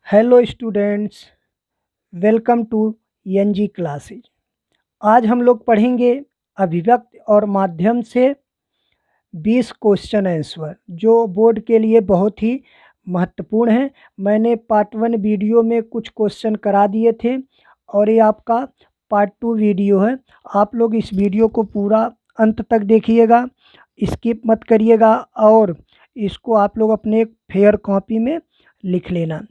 Hello students, welcome to NG classes. आज हम लोग पढ़ेंगे अभिव्यक्ति और माध्यम से 20 क्वेश्चन आंसर जो बोर्ड के लिए बहुत ही महत्वपूर्ण है। मैंने पार्ट 1 वीडियो में कुछ क्वेश्चन करा दिए थे और ये आपका पार्ट 2 वीडियो है। आप लोग इस वीडियो को पूरा अंत तक देखिएगा, स्किप मत करिएगा और इसको आप लोग अपने फेयर कॉपी में लिख लेना।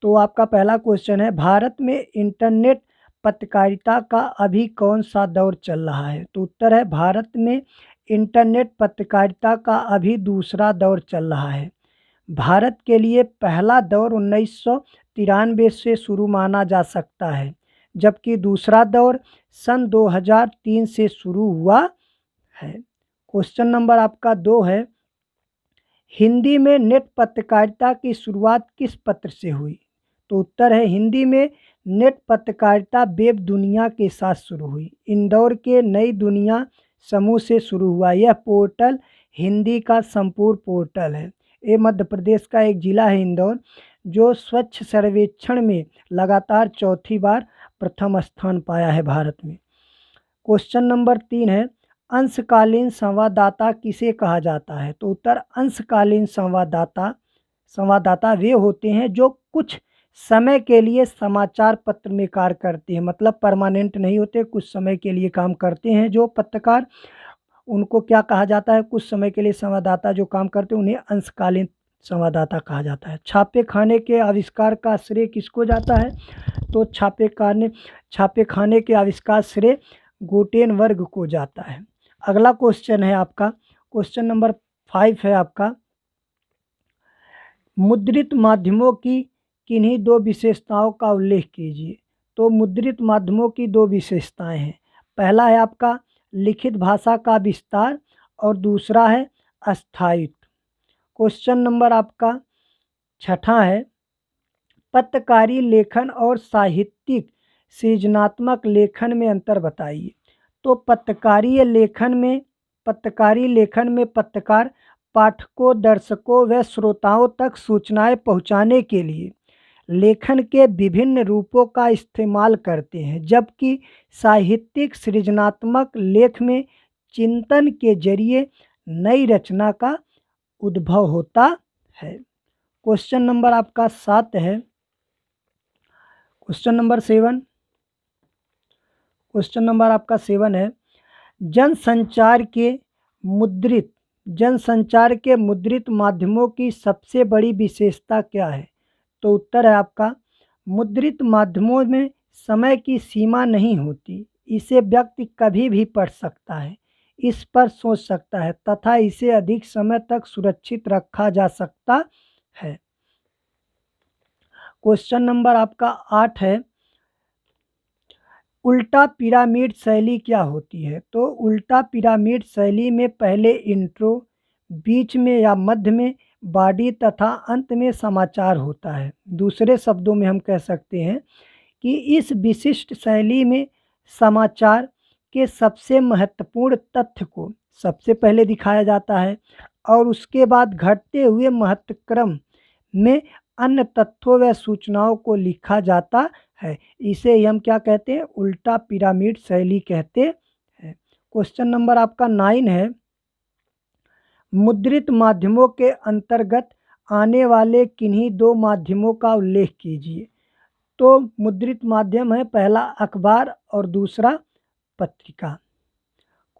तो आपका पहला क्वेश्चन है, भारत में इंटरनेट पत्रकारिता का अभी कौन सा दौर चल रहा है? तो उत्तर है, भारत में इंटरनेट पत्रकारिता का अभी दूसरा दौर चल रहा है। भारत के लिए पहला दौर 1993 से शुरू माना जा सकता है, जबकि दूसरा दौर सन 2003 से शुरू हुआ है। क्वेश्चन नंबर आपका 2 है, हिंदी में नेट पत्रकारिता की शुरुआत किस पत्र से हुई? तो उत्तर है, हिंदी में नेट पत्रकारिता वेब दुनिया के साथ शुरू हुई। इंदौर के नई दुनिया समूह से शुरू हुआ। यह पोर्टल हिंदी का संपूर्ण पोर्टल है। ये मध्य प्रदेश का एक जिला है इंदौर, जो स्वच्छ सर्वेक्षण में लगातार चौथी बार प्रथम स्थान पाया है भारत में। क्वेश्चन नंबर 3 है, अंशकालीन संवाददाता किसे कहा जाता है? तो उत्तर, अंशकालीन संवाददाता वे होते हैं जो कुछ समय के लिए समाचार पत्र में कार्य करते हैं, मतलब परमानेंट नहीं होते, कुछ समय के लिए काम करते हैं जो पत्रकार, उनको क्या कहा जाता है? कुछ समय के लिए संवाददाता जो काम करते हैं उन्हें अंशकालीन संवाददाता कहा जाता है। छापे खाने के आविष्कार का श्रेय किसको जाता है? तो छापे खाने के आविष्कार श्रेय गुटेनबर्ग को जाता है। अगला क्वेश्चन है आपका, क्वेश्चन नंबर 5 है आपका, मुद्रित माध्यमों की किन्हीं 2 विशेषताओं का उल्लेख कीजिए। तो मुद्रित माध्यमों की 2 विशेषताएं हैं। पहला है आपका लिखित भाषा का विस्तार और दूसरा है अस्थायित्व। क्वेश्चन नंबर आपका 6 है, पत्रकारी लेखन और साहित्यिक सृजनात्मक लेखन में अंतर बताइए। तो पत्रकारी लेखन में पत्रकार पाठकों, दर्शकों व श्रोताओं तक सूचनाएं पहुंचाने के लिए लेखन के विभिन्न रूपों का इस्तेमाल करते हैं, जबकि साहित्यिक सृजनात्मक लेख में चिंतन के जरिए नई रचना का उद्भव होता है। क्वेश्चन नंबर आपका 7 है, क्वेश्चन नंबर 7, क्वेश्चन नंबर आपका 7 है, जनसंचार के मुद्रित माध्यमों की सबसे बड़ी विशेषता क्या है? तो उत्तर है आपका, मुद्रित माध्यमों में समय की सीमा नहीं होती। इसे व्यक्ति कभी भी पढ़ सकता है, इस पर सोच सकता है तथा इसे अधिक समय तक सुरक्षित रखा जा सकता है। क्वेश्चन नंबर आपका 8 है, उल्टा पिरामिड शैली क्या होती है? तो उल्टा पिरामिड शैली में पहले इंट्रो, बीच में या मध्य में बॉडी तथा अंत में समाचार होता है। दूसरे शब्दों में हम कह सकते हैं कि इस विशिष्ट शैली में समाचार के सबसे महत्वपूर्ण तथ्य को सबसे पहले दिखाया जाता है और उसके बाद घटते हुए महत्वक्रम में अन्य तथ्यों व सूचनाओं को लिखा जाता है। इसे ही हम क्या कहते हैं? उल्टा पिरामिड शैली कहते हैं। क्वेश्चन नंबर आपका 9 है, मुद्रित माध्यमों के अंतर्गत आने वाले किन्हीं 2 माध्यमों का उल्लेख कीजिए। तो मुद्रित माध्यम है पहला अखबार और दूसरा पत्रिका।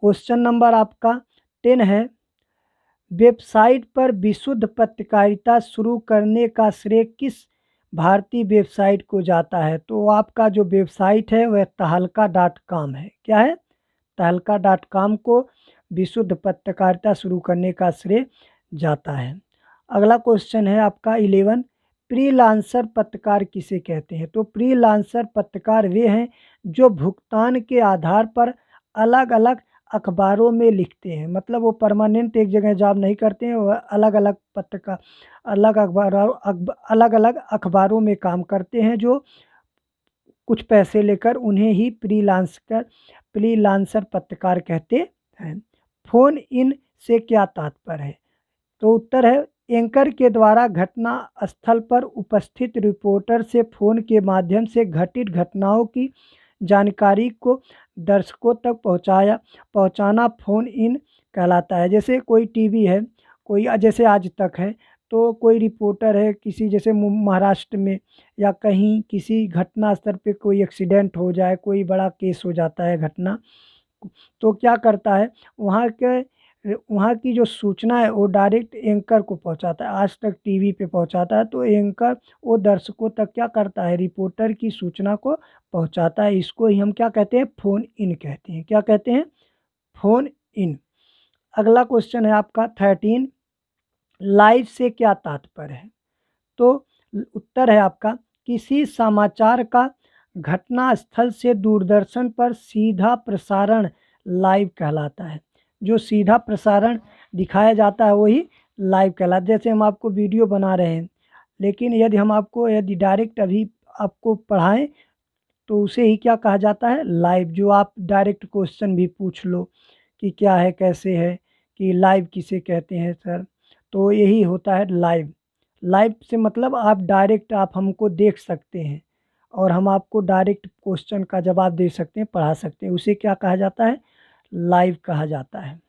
क्वेश्चन नंबर आपका 10 है, वेबसाइट पर विशुद्ध पत्रकारिता शुरू करने का श्रेय किस भारतीय वेबसाइट को जाता है? तो आपका जो वेबसाइट है वह तहलका.com है। क्या है? तहलका.com को विशुद्ध पत्रकारिता शुरू करने का श्रेय जाता है। अगला क्वेश्चन है आपका 11, फ्रीलांसर पत्रकार किसे कहते हैं? तो फ्रीलांसर पत्रकार वे हैं जो भुगतान के आधार पर अलग अलग अखबारों में लिखते हैं, मतलब वो परमानेंट एक जगह जॉब नहीं करते हैं, वह अलग अलग अखबारों में काम करते हैं जो कुछ पैसे लेकर, उन्हें ही फ्रीलांसर पत्रकार कहते हैं। फ़ोन इन से क्या तात्पर्य है? तो उत्तर है, एंकर के द्वारा घटना स्थल पर उपस्थित रिपोर्टर से फ़ोन के माध्यम से घटित घटनाओं की जानकारी को दर्शकों तक पहुंचाना फ़ोन इन कहलाता है। जैसे कोई टीवी है, कोई जैसे आज तक है, तो कोई रिपोर्टर है किसी जैसे महाराष्ट्र में या कहीं किसी घटना स्थल पे कोई एक्सीडेंट हो जाए, कोई बड़ा केस हो जाता है घटना, तो क्या करता है वहाँ की जो सूचना है वो डायरेक्ट एंकर को पहुँचाता है। आज तक टीवी पे पहुँचाता है, तो एंकर वो दर्शकों तक क्या करता है, रिपोर्टर की सूचना को पहुँचाता है। इसको ही हम क्या कहते हैं, फ़ोन इन कहते हैं। क्या कहते हैं, फ़ोन इन। अगला क्वेश्चन है आपका 13, लाइव से क्या तात्पर्य है? तो उत्तर है आपका, किसी समाचार का घटना स्थल से दूरदर्शन पर सीधा प्रसारण लाइव कहलाता है। जो सीधा प्रसारण दिखाया जाता है वही लाइव कहलाता है। जैसे हम आपको वीडियो बना रहे हैं, लेकिन यदि डायरेक्ट अभी आपको पढ़ाएं तो उसे ही क्या कहा जाता है, लाइव। जो आप डायरेक्ट क्वेश्चन भी पूछ लो कि क्या है, कैसे है, कि लाइव किसे कहते हैं सर, तो यही होता है लाइव। लाइव से मतलब आप डायरेक्ट आप हमको देख सकते हैं और हम आपको डायरेक्ट क्वेश्चन का जवाब दे सकते हैं, पढ़ा सकते हैं, उसे क्या कहा जाता है, लाइव कहा जाता है।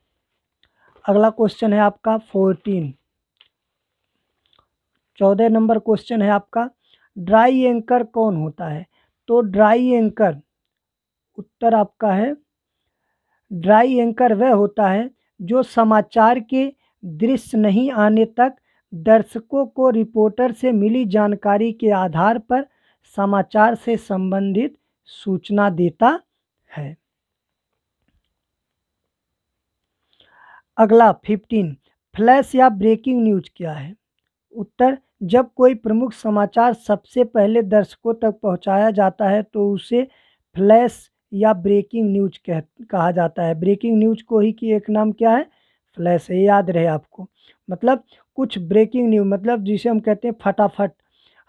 अगला क्वेश्चन है आपका 14 नंबर क्वेश्चन है आपका, ड्राई एंकर कौन होता है? तो ड्राई एंकर, उत्तर आपका है, ड्राई एंकर वह होता है जो समाचार के दृश्य नहीं आने तक दर्शकों को रिपोर्टर से मिली जानकारी के आधार पर समाचार से संबंधित सूचना देता है। अगला 15, फ्लैश या ब्रेकिंग न्यूज क्या है? उत्तर, जब कोई प्रमुख समाचार सबसे पहले दर्शकों तक पहुंचाया जाता है तो उसे फ्लैश या ब्रेकिंग न्यूज कहा जाता है। ब्रेकिंग न्यूज को ही की एक नाम क्या है, फ्लैश है, याद रहे आपको। मतलब कुछ ब्रेकिंग न्यूज मतलब जिसे हम कहते हैं फटाफट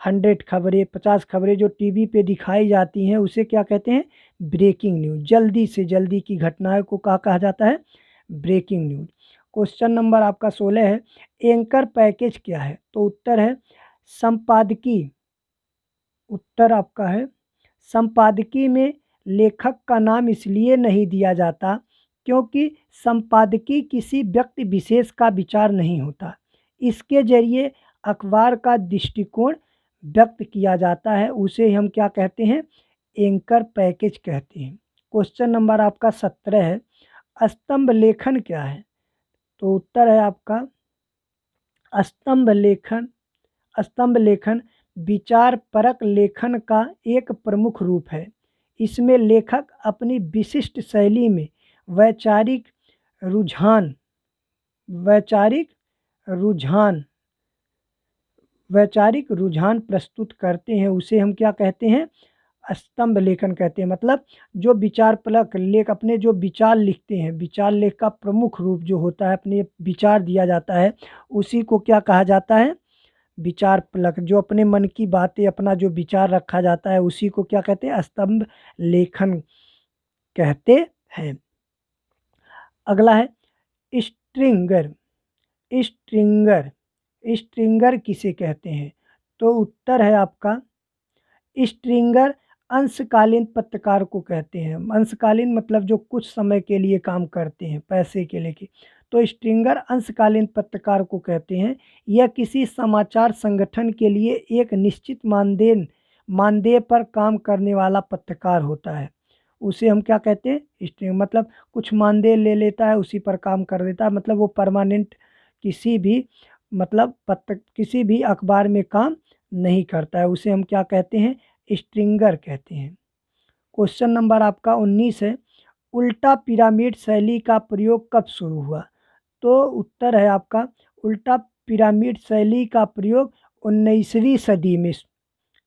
100 खबरें, 50 खबरें जो टीवी पे दिखाई जाती हैं उसे क्या कहते हैं, ब्रेकिंग न्यूज। जल्दी से जल्दी की घटनाओं को क्या कहा जाता है, ब्रेकिंग न्यूज। क्वेश्चन नंबर आपका 16 है, एंकर पैकेज क्या है? तो उत्तर है संपादकीय। उत्तर आपका है, संपादकीय में लेखक का नाम इसलिए नहीं दिया जाता क्योंकि संपादकीय किसी व्यक्ति विशेष का विचार नहीं होता। इसके जरिए अखबार का दृष्टिकोण व्यक्त किया जाता है, उसे हम क्या कहते हैं, एंकर पैकेज कहते हैं। क्वेश्चन नंबर आपका 17 है, स्तंभ लेखन क्या है? तो उत्तर है आपका स्तंभ लेखन विचार परक लेखन का एक प्रमुख रूप है। इसमें लेखक अपनी विशिष्ट शैली में वैचारिक रुझान प्रस्तुत करते हैं, उसे हम क्या कहते हैं, स्तंभ लेखन कहते हैं। मतलब जो विचार परक लेख अपने जो विचार लिखते हैं, विचार लेख का प्रमुख रूप जो होता है, अपने विचार दिया जाता है, उसी को क्या कहा जाता है, विचार परक। जो अपने मन की बातें, अपना जो विचार रखा जाता है उसी को क्या कहते हैं, स्तंभ लेखन कहते हैं। अगला है स्ट्रिंगर। स्ट्रिंगर किसे कहते हैं? तो उत्तर है आपका, स्ट्रिंगर अंशकालीन पत्रकार को कहते हैं। अंशकालीन मतलब जो कुछ समय के लिए काम करते हैं पैसे के लिए। तो स्ट्रिंगर अंशकालीन पत्रकार को कहते हैं। यह किसी समाचार संगठन के लिए एक निश्चित मानदेय पर काम करने वाला पत्रकार होता है, उसे हम क्या कहते हैं, स्ट्रिंग। मतलब कुछ मानदेय ले लेता है, उसी पर काम कर देता है। मतलब वो परमानेंट किसी भी अखबार में काम नहीं करता है, उसे हम क्या कहते हैं, स्ट्रिंगर कहते हैं। क्वेश्चन नंबर आपका 19 है, उल्टा पिरामिड शैली का प्रयोग कब शुरू हुआ? तो उत्तर है आपका, उल्टा पिरामिड शैली का प्रयोग 19वीं सदी में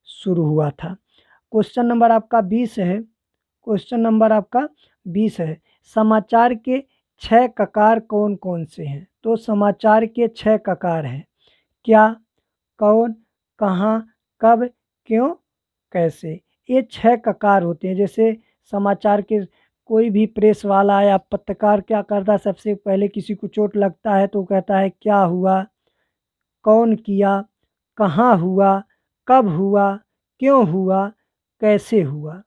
शुरू हुआ था। क्वेश्चन नंबर आपका 20 है, समाचार के 6 ककार कौन कौन से हैं? तो समाचार के 6 ककार हैं, क्या, कौन, कहाँ, कब, क्यों, कैसे। ये 6 ककार होते हैं। जैसे समाचार के कोई भी प्रेस वाला या पत्रकार क्या करता है, सबसे पहले किसी को चोट लगता है तो कहता है क्या हुआ, कौन किया, कहाँ हुआ, कब हुआ, क्यों हुआ, कैसे हुआ।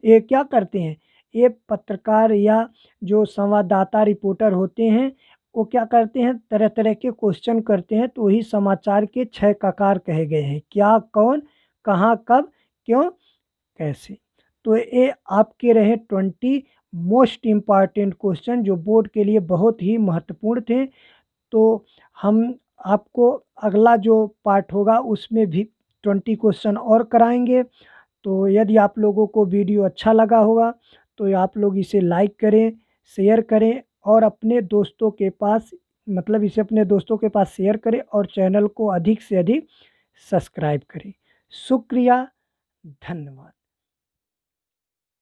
ये क्या करते हैं, ये पत्रकार या जो संवाददाता रिपोर्टर होते हैं, वो क्या करते हैं, तरह तरह के क्वेश्चन करते हैं, तो वही समाचार के 6 ककार कहे गए हैं, क्या, कौन, कहाँ, कब, क्यों, कैसे। तो ये आपके रहे 20 मोस्ट इम्पॉर्टेंट क्वेश्चन जो बोर्ड के लिए बहुत ही महत्वपूर्ण थे। तो हम आपको अगला जो पार्ट होगा उसमें भी 20 क्वेश्चन और कराएंगे। तो यदि आप लोगों को वीडियो अच्छा लगा होगा तो आप लोग इसे लाइक करें, शेयर करें और अपने दोस्तों के पास, मतलब इसे अपने दोस्तों के पास शेयर करें और चैनल को अधिक से अधिक सब्सक्राइब करें। शुक्रिया, धन्यवाद।